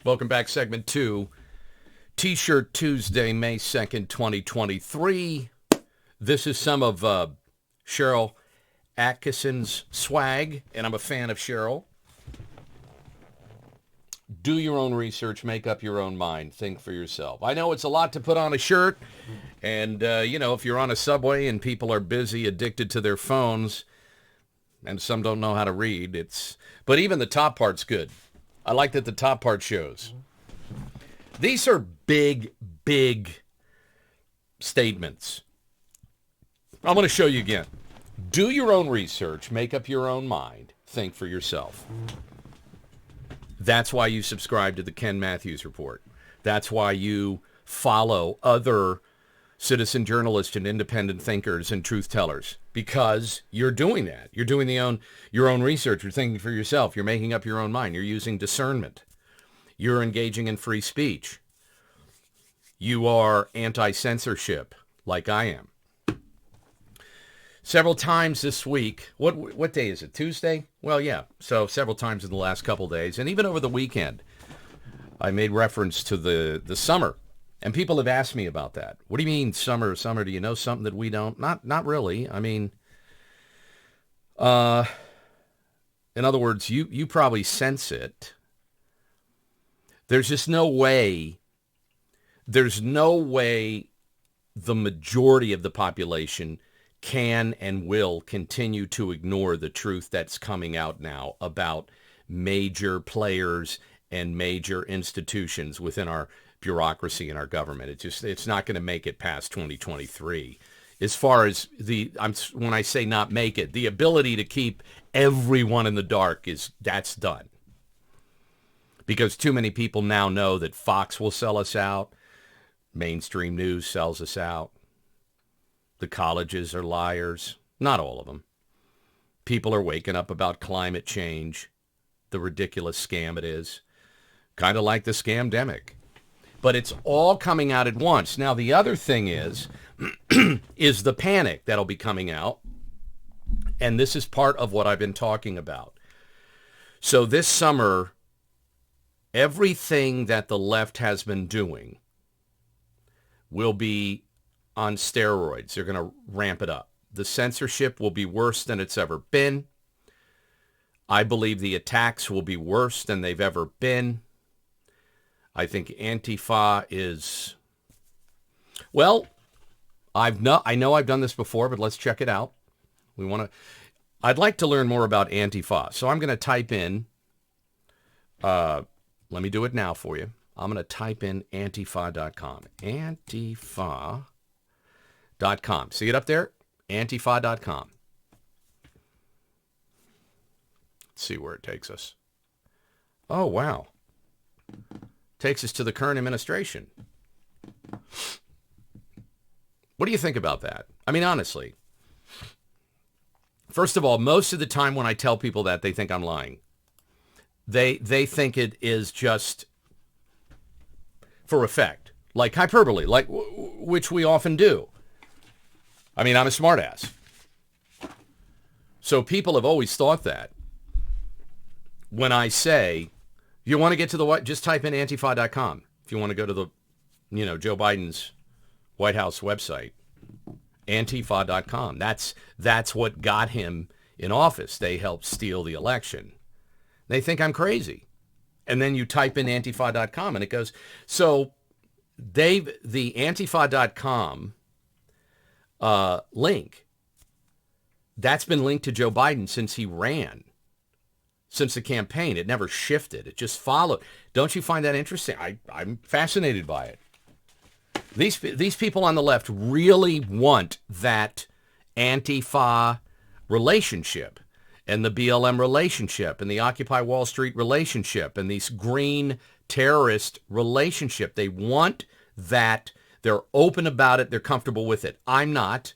Welcome back, segment 2. T-shirt Tuesday, May 2nd, 2023. This is some of Cheryl Atkinson's swag, and I'm a fan of Cheryl. Do your own research, make up your own mind, think for yourself. I know it's a lot to put on a shirt, and, if you're on a subway and people are busy, addicted to their phones, and some don't know how to read, but even the top part's good. I like that the top part shows. These are big, big statements. I'm going to show you again. Do your own research, make up your own mind, think for yourself. That's why you subscribe to the Ken Matthews Report. That's why you follow other citizen journalists and independent thinkers and truth tellers, because you're doing that. You're doing your own research. You're thinking for yourself. You're making up your own mind. You're using discernment. You're engaging in free speech. You are anti-censorship, like I am. Several times this week, what day is it? Tuesday? Well, yeah. So several times in the last couple days, and even over the weekend, I made reference to the summer. And people have asked me about that. What do you mean summer? Do you know something that we don't? Not really. I mean, in other words, you probably sense it. There's just no way. There's no way the majority of the population can and will continue to ignore the truth that's coming out now about major players and major institutions within our bureaucracy and our government. It's not going to make it past 2023. As far as when I say not make it, the ability to keep everyone in the dark that's done. Because too many people now know that Fox will sell us out. Mainstream news sells us out. The colleges are liars. Not all of them. People are waking up about climate change, the ridiculous scam it is. Kind of like the scamdemic. But it's all coming out at once. Now, the other thing is the panic that'll be coming out. And this is part of what I've been talking about. So this summer, everything that the left has been doing will be on steroids. They're going to ramp it up. The censorship will be worse than it's ever been. I believe the attacks will be worse than they've ever been. I think Antifa is, well, I know I've done this before, but let's check it out. I'd like to learn more about Antifa. So I'm going to type in, let me do it now for you. I'm going to type in Antifa.com. Antifa.com. See it up there? Antifa.com. Let's see where it takes us. Oh, wow. Takes us to the current administration. What do you think about that? I mean, honestly. First of all, most of the time when I tell people that, they think I'm lying. They think it is just for effect, like hyperbole, which we often do. I mean, I'm a smartass. So people have always thought that. When I say, you want to get to the White, just type in Antifa.com. If you want to go to the, Joe Biden's White House website, Antifa.com. That's what got him in office. They helped steal the election. They think I'm crazy. And then you type in Antifa.com and it goes, so the Antifa.com link, that's been linked to Joe Biden since he ran. Since the campaign, it never shifted. It just followed. Don't you find that interesting? I'm fascinated by it. These people on the left really want that Antifa relationship and the BLM relationship and the Occupy Wall Street relationship and these green terrorist relationship. They want that. They're open about it. They're comfortable with it. I'm not.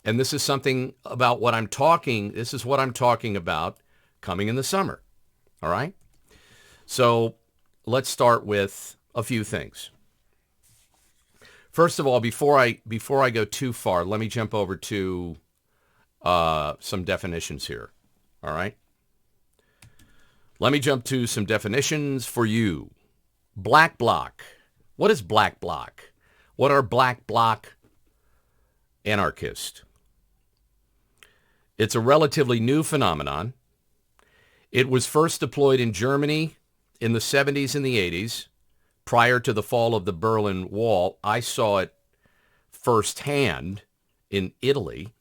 And this is something about what I'm talking. This is what I'm talking about coming in the summer. All right? So let's start with a few things. First of all, before I go too far, let me jump over to some definitions here. All right? Let me jump to some definitions for you. Black bloc. What is black bloc? What are black bloc anarchists? It's a relatively new phenomenon. It was first deployed in Germany in the 70s and the 80s, prior to the fall of the Berlin Wall. I saw it firsthand in Italy,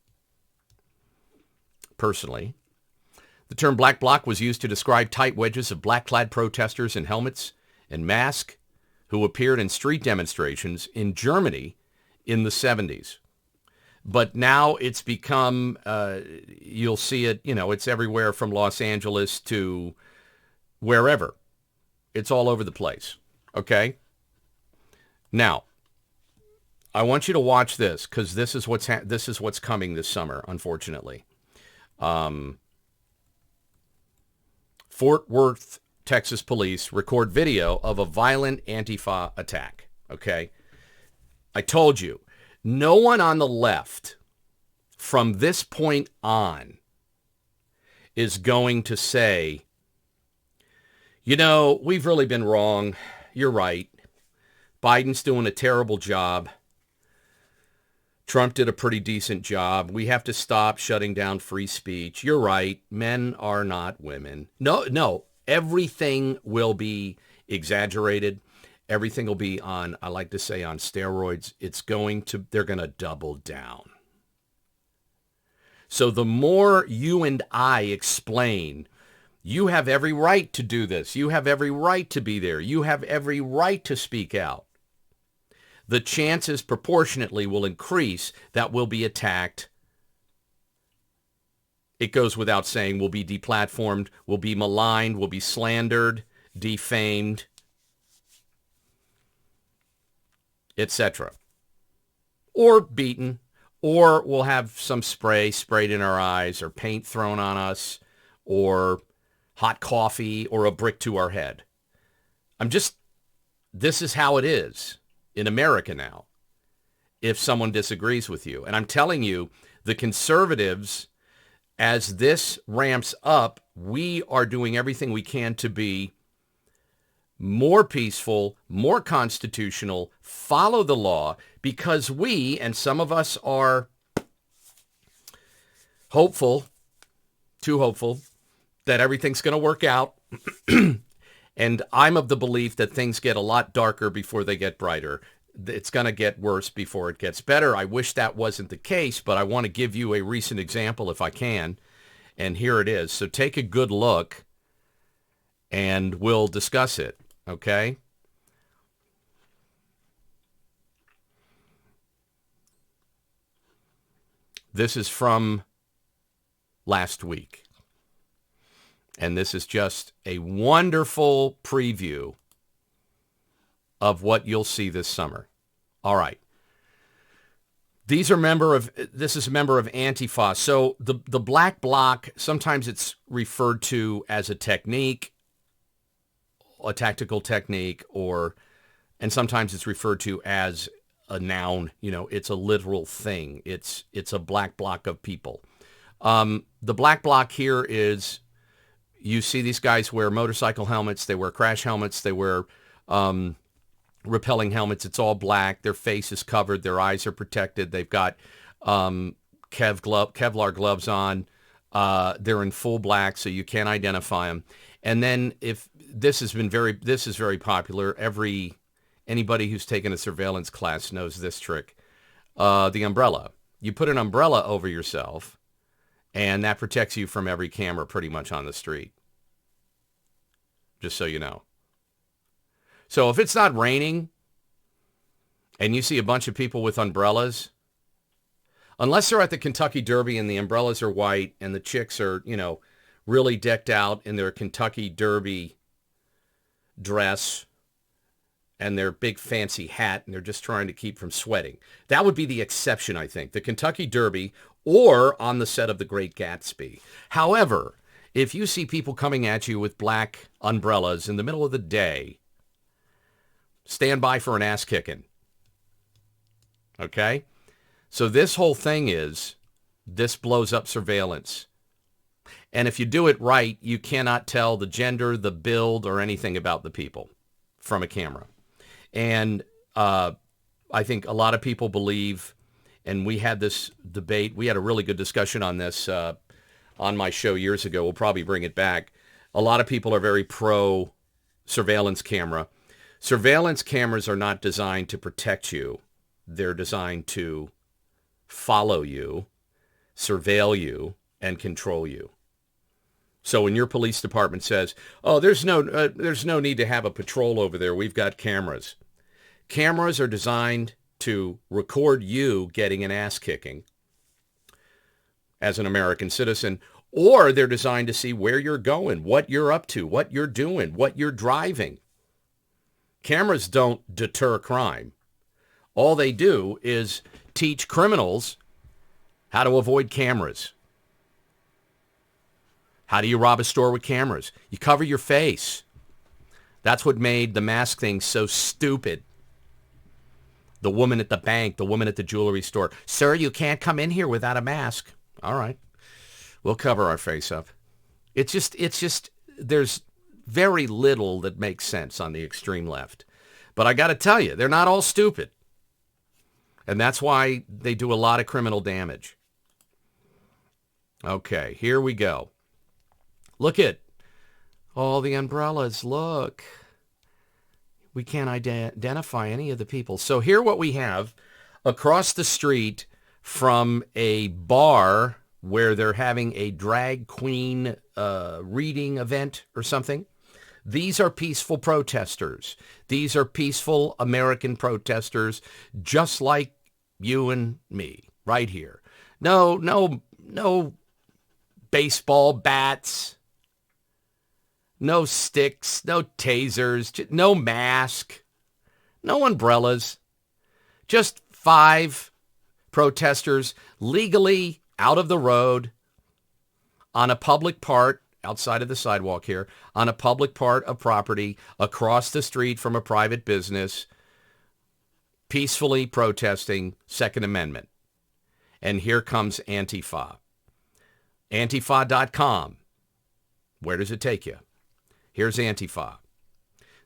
personally. The term black bloc was used to describe tight wedges of black-clad protesters in helmets and masks who appeared in street demonstrations in Germany in the 70s. But now it's become, you'll see it, it's everywhere from Los Angeles to wherever. It's all over the place, okay? Now, I want you to watch this because this is what's coming this summer, unfortunately. Fort Worth, Texas police record video of a violent Antifa attack, okay? I told you, no one on the left from this point on is going to say, we've really been wrong. You're right. Biden's doing a terrible job. Trump did a pretty decent job. We have to stop shutting down free speech. You're right. Men are not women. No. Everything will be exaggerated. Everything will be on, I like to say, on steroids. They're going to double down. So the more you and I explain, you have every right to do this. You have every right to be there. You have every right to speak out. The chances proportionately will increase that we'll be attacked. It goes without saying, we'll be deplatformed, we'll be maligned, we'll be slandered, defamed, etc. Or beaten, or we'll have some spray sprayed in our eyes, or paint thrown on us, or hot coffee, or a brick to our head. This is how it is in America now, if someone disagrees with you. And I'm telling you, the conservatives, as this ramps up, we are doing everything we can to be more peaceful, more constitutional, follow the law, because we, and some of us are hopeful, too hopeful, that everything's going to work out. And I'm of the belief that things get a lot darker before they get brighter. It's going to get worse before it gets better. I wish that wasn't the case, but I want to give you a recent example if I can. And here it is. So take a good look and we'll discuss it, okay? This is from last week. And this is just a wonderful preview of what you'll see this summer. All right. This is a member of Antifa. So the black bloc, sometimes it's referred to as a technique, a tactical technique, and sometimes it's referred to as a noun. It's a literal thing. It's a black bloc of people. The black bloc here is, you see these guys wear motorcycle helmets, they wear crash helmets, they wear repelling helmets. It's all black. Their face is covered. Their eyes are protected. They've got Kevlar gloves on. They're in full black, so you can't identify them. And then this is very popular. Anybody who's taken a surveillance class knows this trick. The umbrella. You put an umbrella over yourself, and that protects you from every camera pretty much on the street. Just so you know. So if it's not raining and you see a bunch of people with umbrellas, unless they're at the Kentucky Derby and the umbrellas are white and the chicks are, really decked out in their Kentucky Derby dress and their big fancy hat, and they're just trying to keep from sweating. That would be the exception, I think. The Kentucky Derby or on the set of The Great Gatsby. However, if you see people coming at you with black umbrellas in the middle of the day, stand by for an ass kicking. Okay? So this whole thing this blows up surveillance. And if you do it right, you cannot tell the gender, the build, or anything about the people from a camera. And I think a lot of people believe, and we had this debate, we had a really good discussion on this on my show years ago. We'll probably bring it back. A lot of people are very pro surveillance camera. Surveillance cameras are not designed to protect you. They're designed to follow you, surveil you, and control you. So when your police department says, oh, there's no need to have a patrol over there, we've got cameras. Cameras are designed to record you getting an ass kicking as an American citizen, or they're designed to see where you're going, what you're up to, what you're doing, what you're driving. Cameras don't deter crime. All they do is teach criminals how to avoid cameras. How do you rob a store with cameras? You cover your face. That's what made the mask thing so stupid. The woman at the bank, the woman at the jewelry store. Sir, you can't come in here without a mask. All right. We'll cover our face up. It's just, there's very little that makes sense on the extreme left. But I got to tell you, they're not all stupid. And that's why they do a lot of criminal damage. Okay, here we go. Look at all the umbrellas. Look. We can't identify any of the people. So here what we have across the street from a bar where they're having a drag queen reading event or something. These are peaceful protesters. These are peaceful American protesters, just like you and me right here. No baseball bats. No sticks, no tasers, no mask, no umbrellas. Just 5 protesters legally out of the road on a public part, outside of the sidewalk here, on a public part of property across the street from a private business, peacefully protesting Second Amendment. And here comes Antifa. Antifa.com. Where does it take you? Here's Antifa.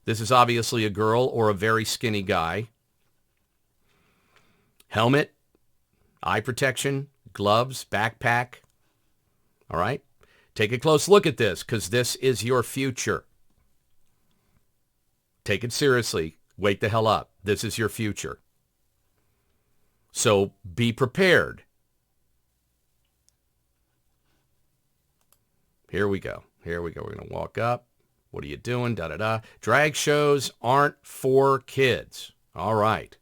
This is obviously a girl or a very skinny guy. Helmet, eye protection, gloves, backpack. All right? Take a close look at this because this is your future. Take it seriously. Wake the hell up. This is your future. So be prepared. Here we go. Here we go. We're going to walk up. What are you doing? Da-da-da. Drag shows aren't for kids. All right.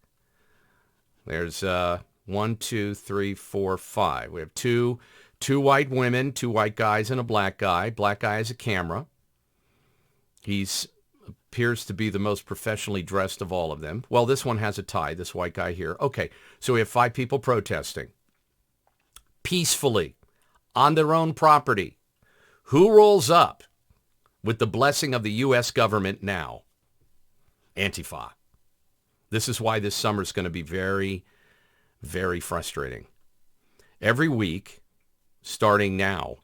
There's 1, 2, 3, 4, 5. We have two white women, 2 white guys, and a black guy. Black guy has a camera. He's appears to be the most professionally dressed of all of them. Well, this one has a tie, this white guy here. Okay, so we have 5 people protesting peacefully on their own property. Who rolls up with the blessing of the U.S. government now? Antifa. This is why this summer is going to be very, very frustrating. Every week, starting now,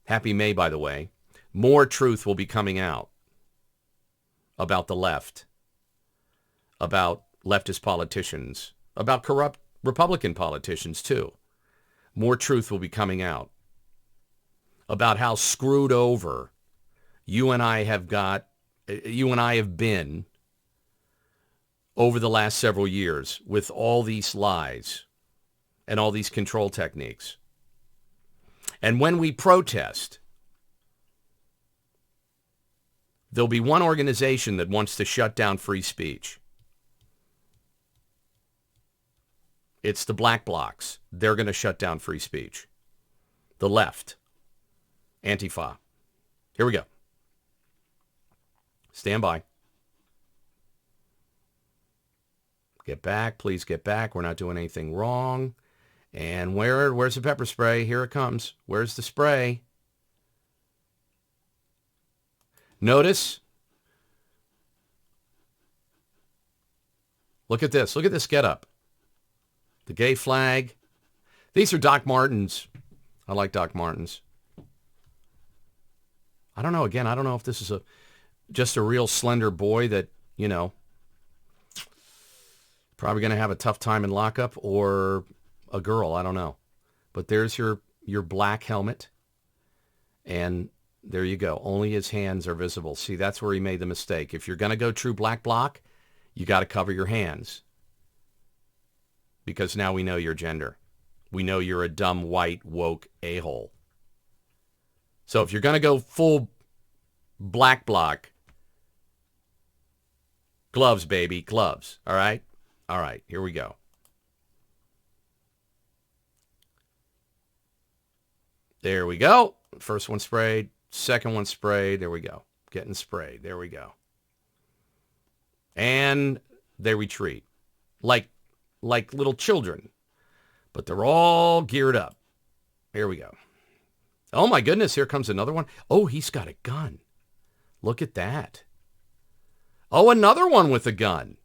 happy May, by the way, more truth will be coming out about the left, about leftist politicians, about corrupt Republican politicians, too. More truth will be coming out about how screwed over you and I have been over the last several years with all these lies and all these control techniques. And when we protest, there'll be one organization that wants to shut down free speech. It's the black blocs. They're going to shut down free speech. The left. Antifa. Here we go. Stand by. Get back. Please get back. We're not doing anything wrong. And where's the pepper spray? Here it comes. Where's the spray? Notice. Look at this. Look at this getup. The gay flag. These are Doc Martens. I like Doc Martens. I don't know. Again, I don't know if this is just a real slender boy that, probably going to have a tough time in lockup, or a girl. I don't know. But there's your black helmet. And there you go. Only his hands are visible. See, that's where he made the mistake. If you're going to go true black bloc, you got to cover your hands. Because now we know your gender. We know you're a dumb, white, woke a-hole. So if you're going to go full black bloc, gloves, baby, gloves. All right? All right, here we go. There we go. First one sprayed. Second one sprayed. There we go. Getting sprayed. There we go. And they retreat. Like little children. But they're all geared up. Here we go. Oh my goodness, here comes another one. Oh, he's got a gun. Look at that. Oh, another one with a gun.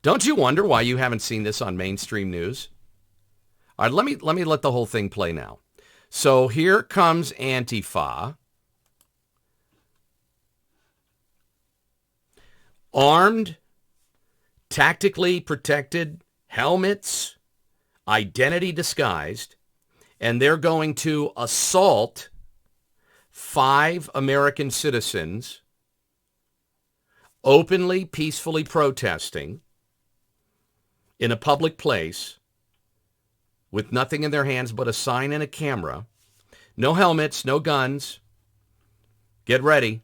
Don't you wonder why you haven't seen this on mainstream news? All right, let me let the whole thing play now. So here comes Antifa. Armed, tactically protected, helmets, identity disguised, and they're going to assault 5 American citizens openly, peacefully protesting in a public place with nothing in their hands but a sign and a camera. No helmets, no guns. Get ready.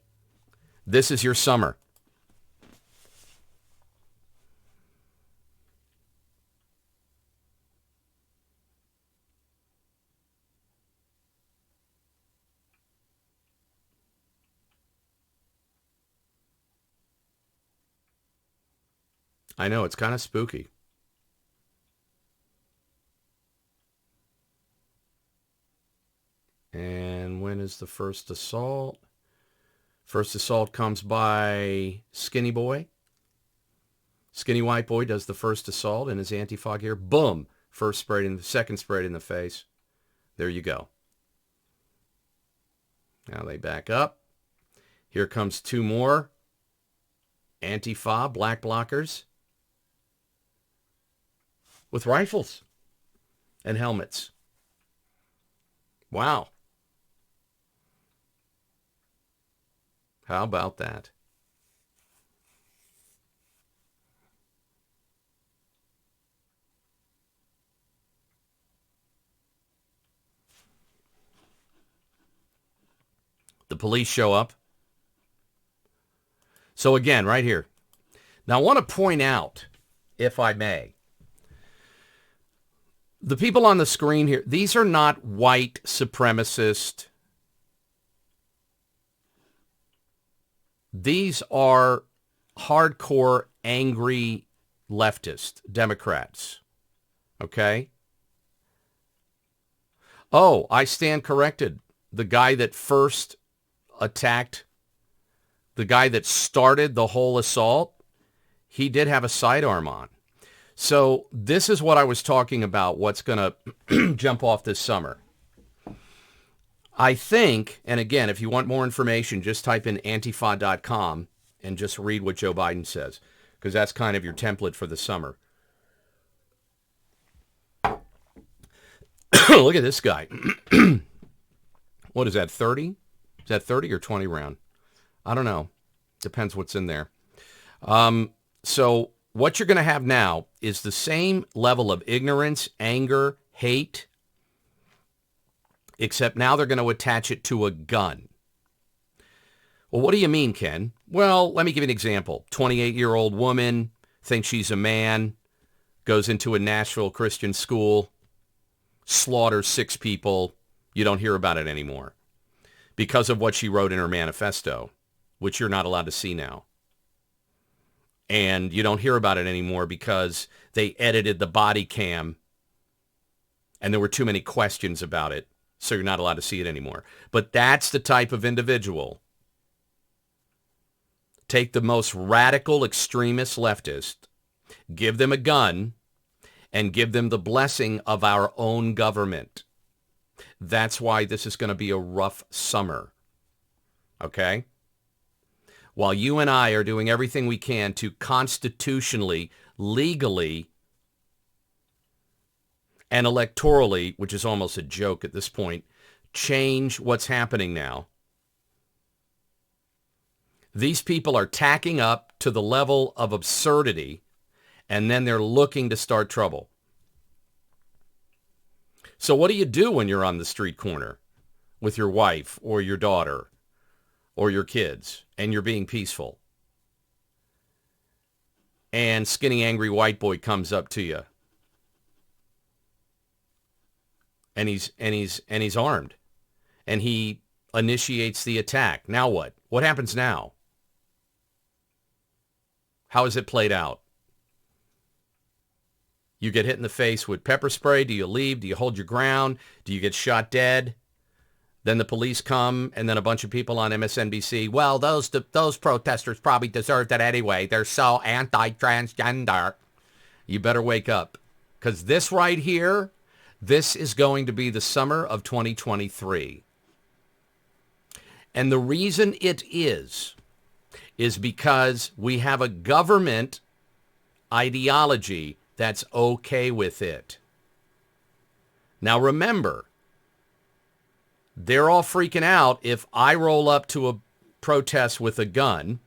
This is your summer. I know, it's kind of spooky. And when is the first assault? First assault comes by Skinny Boy. Skinny White Boy does the first assault in his Antifa gear. Boom! First sprayed in the second sprayed in the face. There you go. Now they back up. Here comes 2 more Antifa black blockers with rifles and helmets. Wow. How about that? The police show up. So again, right here. Now I want to point out, if I may, the people on the screen here, these are not white supremacist. These are hardcore, angry leftist Democrats. Okay? Oh, I stand corrected. The guy that first attacked, the guy that started the whole assault, he did have a sidearm on. So this is what I was talking about, what's going to jump off this summer. I think, and again, if you want more information, just type in antifa.com and just read what Joe Biden says, because that's kind of your template for the summer. Look at this guy. What is that, 30? Is that 30 or 20 round? I don't know. Depends what's in there. So what you're going to have now is the same level of ignorance, anger, hate, except now they're going to attach it to a gun. Well, what do you mean, Ken? Well, let me give you an example. 28-year-old woman thinks she's a man, goes into a Nashville Christian school, slaughters 6 people. You don't hear about it anymore because of what she wrote in her manifesto, which you're not allowed to see now. And you don't hear about it anymore because they edited the body cam and there were too many questions about it. So you're not allowed to see it anymore. But that's the type of individual. Take the most radical extremist leftist, give them a gun, and give them the blessing of our own government. That's why this is going to be a rough summer. Okay? While you and I are doing everything we can to constitutionally, legally, and electorally, which is almost a joke at this point, change what's happening now. These people are tacking up to the level of absurdity, and then they're looking to start trouble. So what do you do when you're on the street corner with your wife or your daughter or your kids and you're being peaceful? And skinny, angry white boy comes up to you. And he's armed. And he initiates the attack. Now what? What happens now? How is it played out? You get hit in the face with pepper spray. Do you leave? Do you hold your ground? Do you get shot dead? Then the police come, and then a bunch of people on MSNBC, well, those protesters probably deserved it anyway. They're so anti-transgender. You better wake up. Because this right here, this is going to be the summer of 2023. And the reason it is because we have a government ideology that's okay with it. Now remember, they're all freaking out if I roll up to a protest with a gun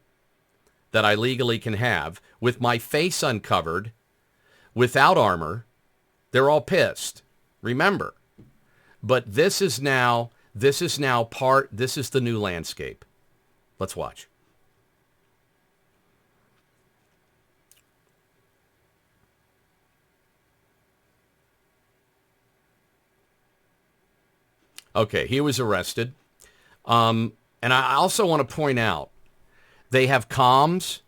that I legally can have, with my face uncovered, without armor. They're all pissed. Remember. But this is the new landscape. Let's watch. Okay, he was arrested. And I also want to point out, they have comms.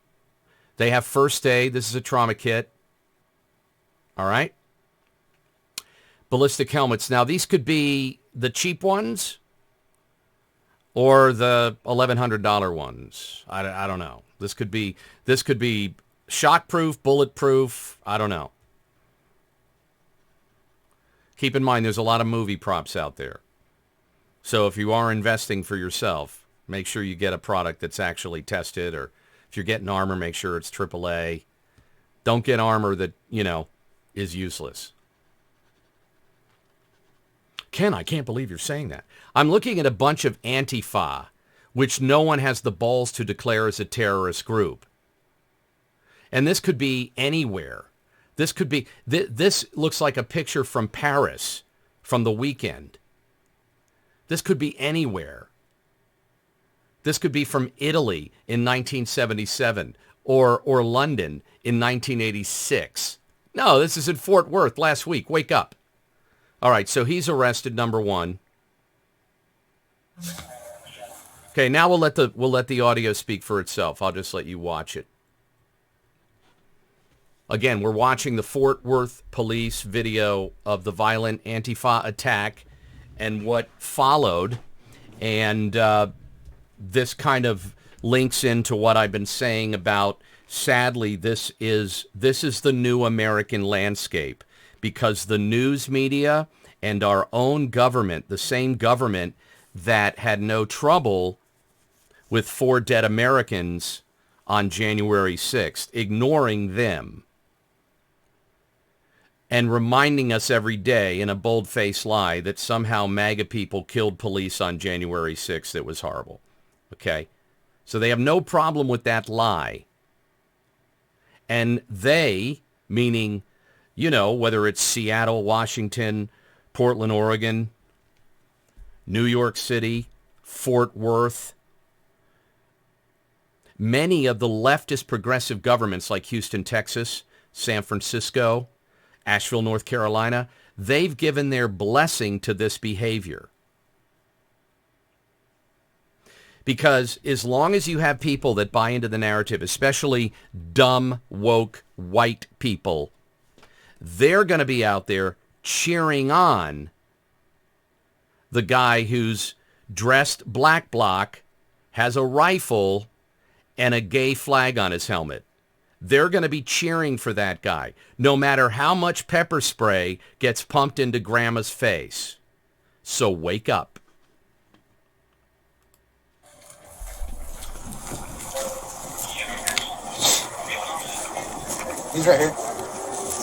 They have first aid. This is a trauma kit. All right? Ballistic helmets. Now, these could be the cheap ones or the $1,100 ones. I don't know. This could be shockproof, bulletproof. I don't know. Keep in mind, there's a lot of movie props out there. So if you are investing for yourself, make sure you get a product that's actually tested, or if you're getting armor, make sure it's AAA. Don't get armor that, is useless. Ken, I can't believe you're saying that. I'm looking at a bunch of AntiFa, which no one has the balls to declare as a terrorist group. And this could be anywhere. This could be, this looks like a picture from Paris from the weekend. This could be anywhere. This could be from Italy in 1977 or London in 1986. No, this is in Fort Worth last week. Wake up. All right, so he's arrested, number one. Okay, now we'll let the audio speak for itself. I'll just let you watch it. Again, we're watching the Fort Worth police video of the violent Antifa attack and what followed. And this kind of links into what I've been saying about, sadly, this is the new American landscape, because the news media and our own government, the same government that had no trouble with 4 dead Americans on January 6th, ignoring them and reminding us every day in a bold-faced lie that somehow MAGA people killed police on January 6th. It was horrible. Okay? So they have no problem with that lie. And they, meaning, whether it's Seattle, Washington, Portland, Oregon, New York City, Fort Worth, many of the leftist progressive governments like Houston, Texas, San Francisco, Asheville, North Carolina, they've given their blessing to this behavior. Because as long as you have people that buy into the narrative, especially dumb, woke, white people, they're going to be out there cheering on the guy who's dressed black bloc, has a rifle, and a gay flag on his helmet. They're going to be cheering for that guy, no matter how much pepper spray gets pumped into grandma's face. So wake up. He's right here.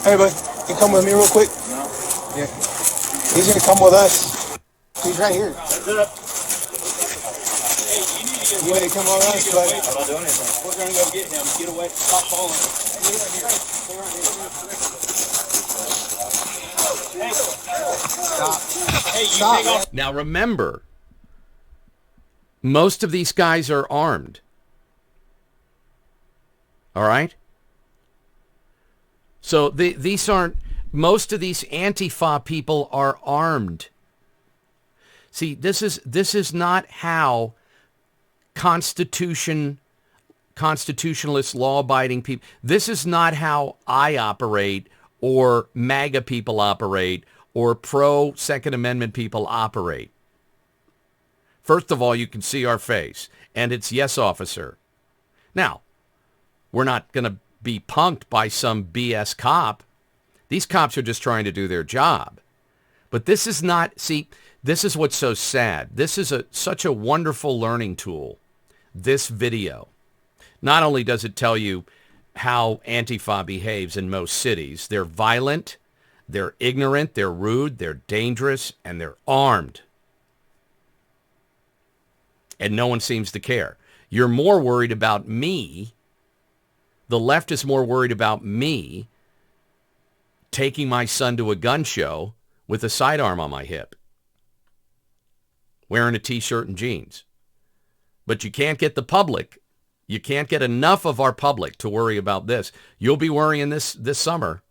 Hey, bud, you come with me real quick? No. Yeah. He's gonna come with us. He's right here. You need to come with us, bud. I'm not doing anything. We're gonna go get him. Get away. Stop falling. Stay right here. Stay right here. Hey. Stop. Hey, you take off. Now remember, most of these guys are armed. All right? So these aren't, most of these Antifa people are armed. See, this is not how constitutionalist, law-abiding people, this is not how I operate or MAGA people operate or pro-Second Amendment people operate. First of all, you can see our face, and it's yes, officer. Now, we're not going to be punked by some BS cop. These cops are just trying to do their job. But this is not, see, this is what's so sad. This is such a wonderful learning tool, this video. Not only does it tell you how Antifa behaves in most cities, they're violent, they're ignorant, they're rude, they're dangerous, and they're armed. And no one seems to care. You're more worried about me. The left is more worried about me taking my son to a gun show with a sidearm on my hip, wearing a T-shirt and jeans. But you can't get the public. You can't get enough of our public to worry about this. You'll be worrying this summer.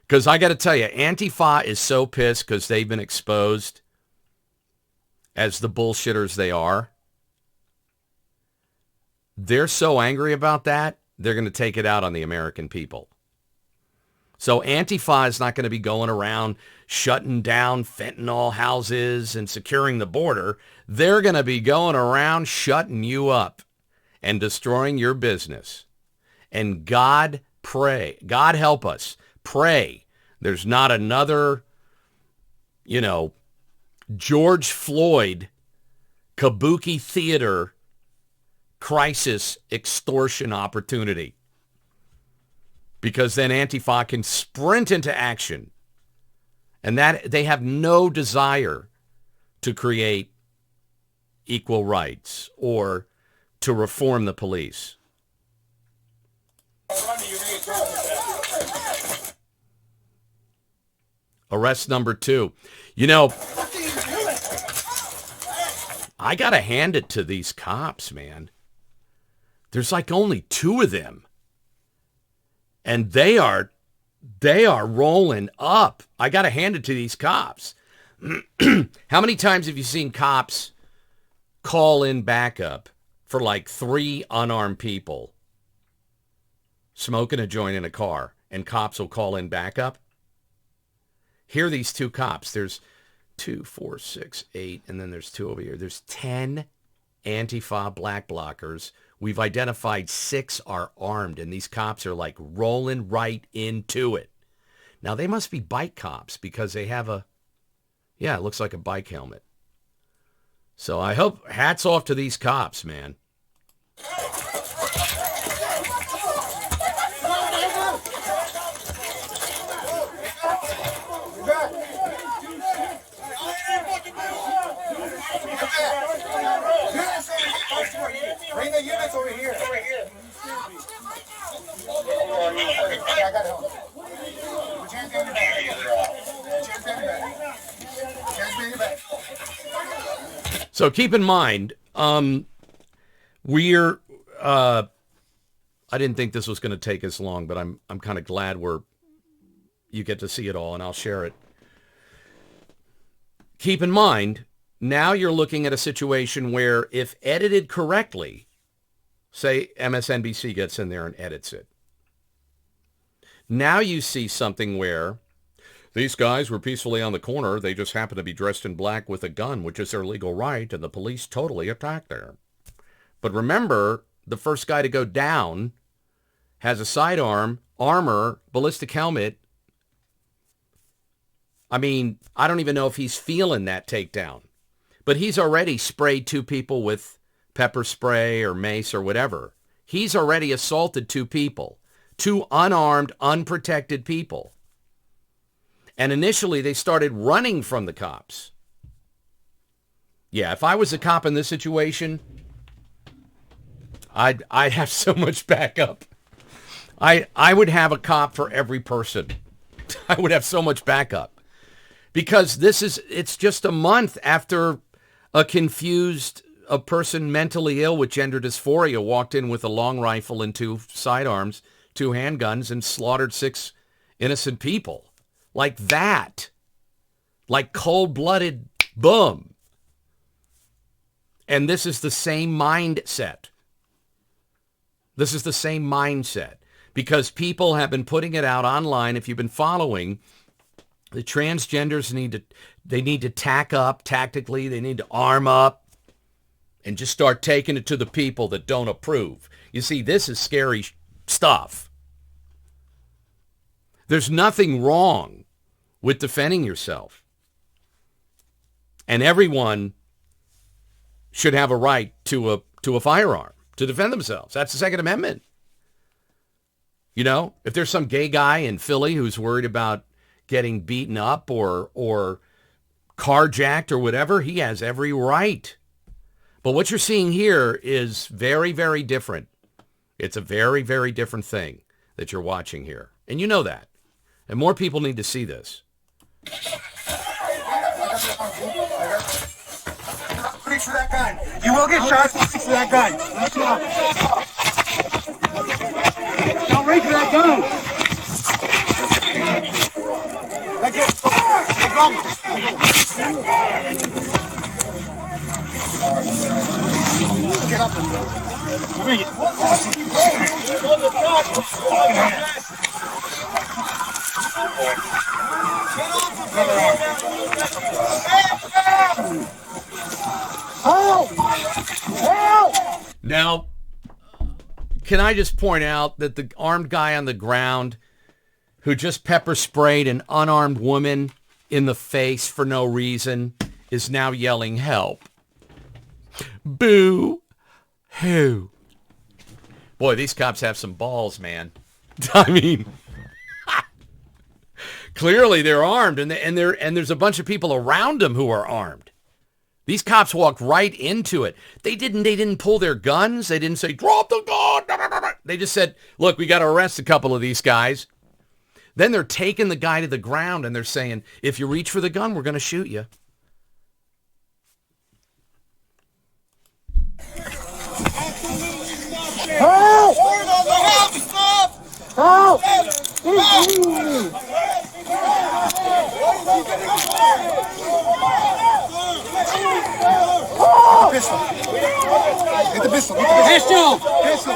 Because I got to tell you, Antifa is so pissed because they've been exposed as the bullshitters they are. They're so angry about that, they're going to take it out on the American people. So Antifa is not going to be going around shutting down fentanyl houses and securing the border. They're going to be going around shutting you up and destroying your business. And God, pray. God help us. Pray. There's not another, George Floyd kabuki theater crisis extortion opportunity. Because then Antifa can sprint into action. And that they have no desire to create equal rights or to reform the police. Arrest number 2. I got to hand it to these cops, man. There's like only 2 of them. And they are rolling up. I got to hand it to these cops. How many times have you seen cops call in backup for like 3 unarmed people smoking a joint in a car, and cops will call in backup? Here are these 2 cops. There's 2, 4, 6, 8, and then there's 2 over here. There's 10 Antifa black blockers. We've identified 6 are armed, and these cops are like rolling right into it. Now, they must be bike cops because they have it looks like a bike helmet. So I hope, hats off to these cops, man. Bring the units over here. I got help. Put your hands behind your back. Put your hands behind your back. So keep in mind, I didn't think this was going to take as long, but I'm kind of glad you get to see it all, and I'll share it. Keep in mind, now you're looking at a situation where if edited correctly, say MSNBC gets in there and edits it. Now you see something where these guys were peacefully on the corner. They just happened to be dressed in black with a gun, which is their legal right, and the police totally attacked them. But remember, the first guy to go down has a sidearm, armor, ballistic helmet, I mean, I don't even know if he's feeling that takedown. But he's already sprayed 2 people with pepper spray or mace or whatever. He's already assaulted 2 people, 2 unarmed, unprotected people. And initially they started running from the cops. Yeah, if I was a cop in this situation, I'd have so much backup. I would have a cop for every person. I would have so much backup. Because it's just a month after a person mentally ill with gender dysphoria walked in with a long rifle and 2 sidearms, 2 handguns, and slaughtered 6 innocent people. Like that. Like cold-blooded, boom. And this is the same mindset. This is the same mindset. Because people have been putting it out online. If you've been following, the transgenders need to tack up tactically. They need to arm up and just start taking it to the people that don't approve. You see, this is scary stuff. There's nothing wrong with defending yourself. And everyone should have a right to a firearm to defend themselves. That's the Second Amendment. You know, if there's some gay guy in Philly who's worried about getting beaten up or carjacked or whatever, he has every right. But what you're seeing here is very, very different. It's a very, very different thing that you're watching here. And you know that. And more people need to see this. Reach for that gun. You will get shot. Reach for that gun. Don't reach for that gun. Let go. Get up. Help! Help! Now, can I just point out that the armed guy on the ground who just pepper sprayed an unarmed woman in the face for no reason is now yelling help. Boo! Hoo! Boy, these cops have some balls, man. I mean, clearly they're armed, and there's a bunch of people around them who are armed. These cops walked right into it. They didn't pull their guns. They didn't say, drop the gun. They just said, look, we got to arrest a couple of these guys. Then they're taking the guy to the ground and they're saying, if you reach for the gun, we're going to shoot you. Help! Help! Pistol. Get the pistol. Pistol. Pistol.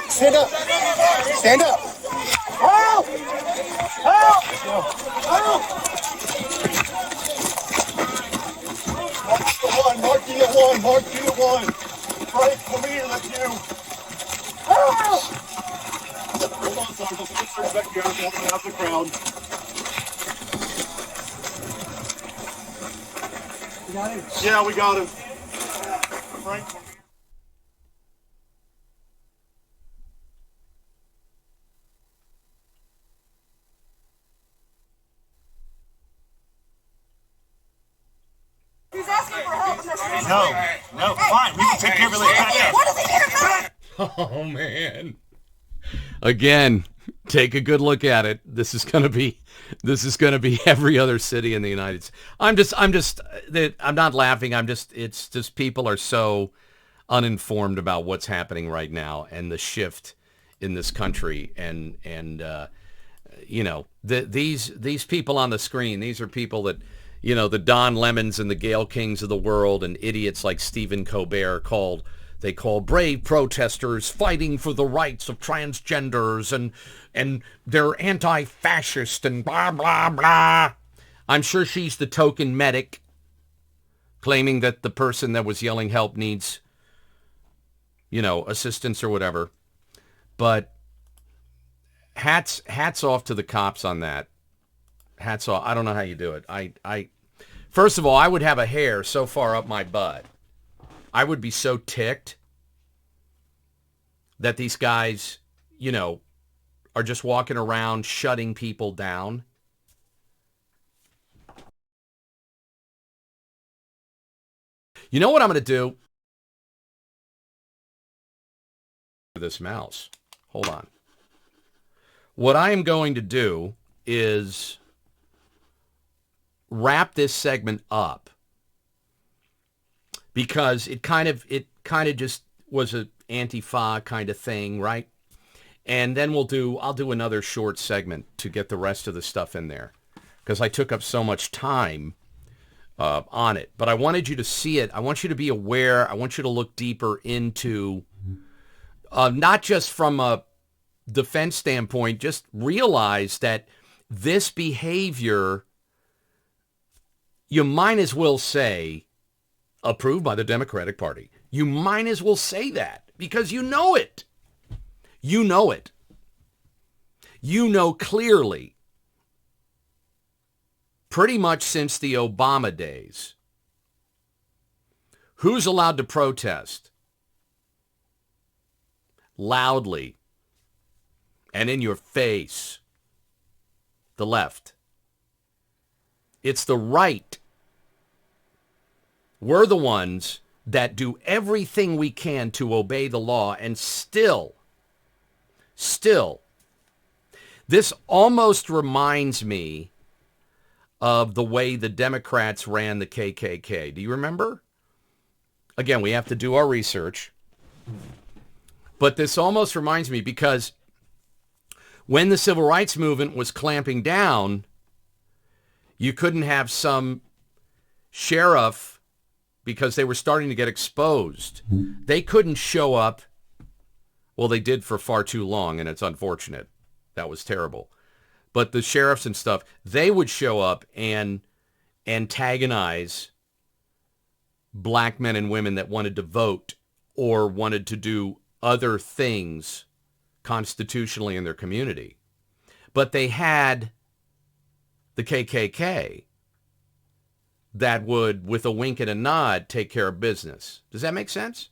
Stand up. Stand up. Help! Help! Help! Mark you at one. Mark you at one. Frank, come here. That's you. Help! Hold on, Sergeant. Let's get search back here. I'm walking out the crowd. You got him? Yeah, we got him. Frank. He's asking for help in the street. No, fine. We can take care of it later. What does he need to Oh, man. Again, take a good look at it. This is going to be every other city in the United States. I'm not laughing. It's just people are so uninformed about what's happening right now and the shift in this country. And these people on the screen, these are people that, the Don Lemons and the Gayle Kings of the world and idiots like Stephen Colbert call brave protesters fighting for the rights of transgenders and they're anti-fascist and blah, blah, blah. I'm sure she's the token medic claiming that the person that was yelling help needs, assistance or whatever. But hats off to the cops on that. Hats off. I don't know how you do it. I first of all, I would have a hair so far up my butt. I would be so ticked that these guys, are just walking around shutting people down. You know what I'm going to do? This mouse. Hold on. What I am going to do is wrap this segment up because it kind of just was an Antifa kind of thing, right? And then I'll do another short segment to get the rest of the stuff in there because I took up so much time on it. But I wanted you to see it. I want you to be aware. I want you to look deeper into, not just from a defense standpoint, just realize that this behavior, you might as well say, approved by the Democratic Party. You might as well say that because you know it. You know it. You know clearly, pretty much since the Obama days, who's allowed to protest loudly and in your face? The left. It's the right. We're the ones that do everything we can to obey the law, and still, this almost reminds me of the way the Democrats ran the KKK. Do you remember? Again, we have to do our research. But this almost reminds me because when the civil rights movement was clamping down, you couldn't have some sheriff because they were starting to get exposed. They couldn't show up. Well, they did for far too long, and it's unfortunate. That was terrible. But the sheriffs and stuff, they would show up and antagonize black men and women that wanted to vote or wanted to do other things constitutionally in their community. But they had the KKK that would, with a wink and a nod, take care of business. Does that make sense?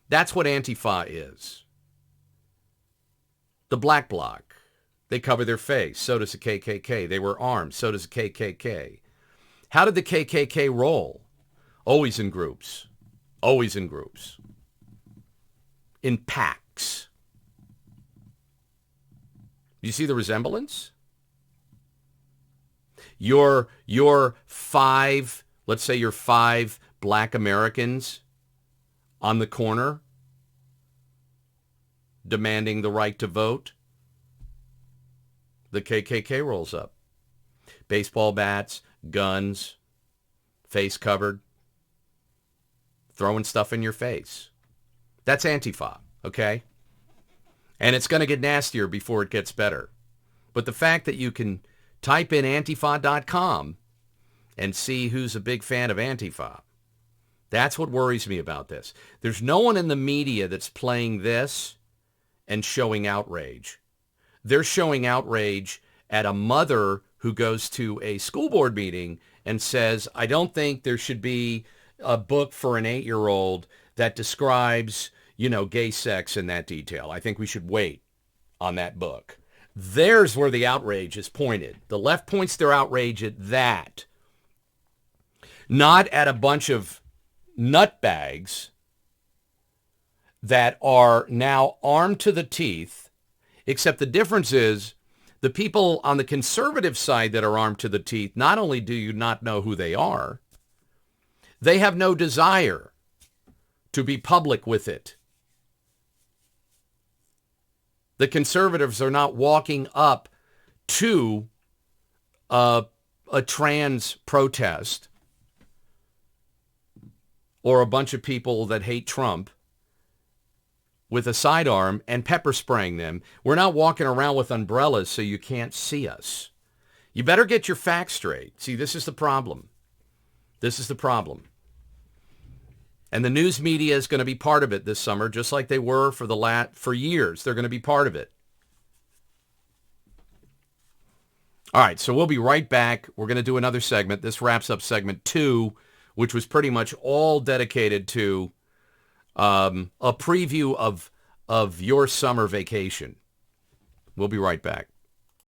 That's what Antifa is. The black bloc. They cover their face. So does the KKK. They were armed. So does the KKK. How did the KKK roll? Always in groups. Always in groups. In packs. You see the resemblance? Your five, let's say your 5 black Americans on the corner demanding the right to vote. The KKK rolls up. Baseball bats, guns, face covered, throwing stuff in your face. That's Antifa, okay? And it's going to get nastier before it gets better. But the fact that you can type in Antifa.com and see who's a big fan of Antifa, that's what worries me about this. There's no one in the media that's playing this and showing outrage. They're showing outrage at a mother who goes to a school board meeting and says, I don't think there should be a book for an 8-year-old that describes, gay sex in that detail. I think we should wait on that book. There's where the outrage is pointed. The left points their outrage at that, not at a bunch of nutbags that are now armed to the teeth, except the difference is the people on the conservative side that are armed to the teeth, not only do you not know who they are, they have no desire to be public with it. The conservatives are not walking up to a trans protest or a bunch of people that hate Trump with a sidearm and pepper spraying them. We're not walking around with umbrellas so you can't see us. You better get your facts straight. See, this is the problem. This is the problem. And the news media is going to be part of it this summer, just like they were for years. They're going to be part of it. All right, so we'll be right back. We're going to do another segment. This wraps up segment 2, which was pretty much all dedicated to a preview of your summer vacation. We'll be right back.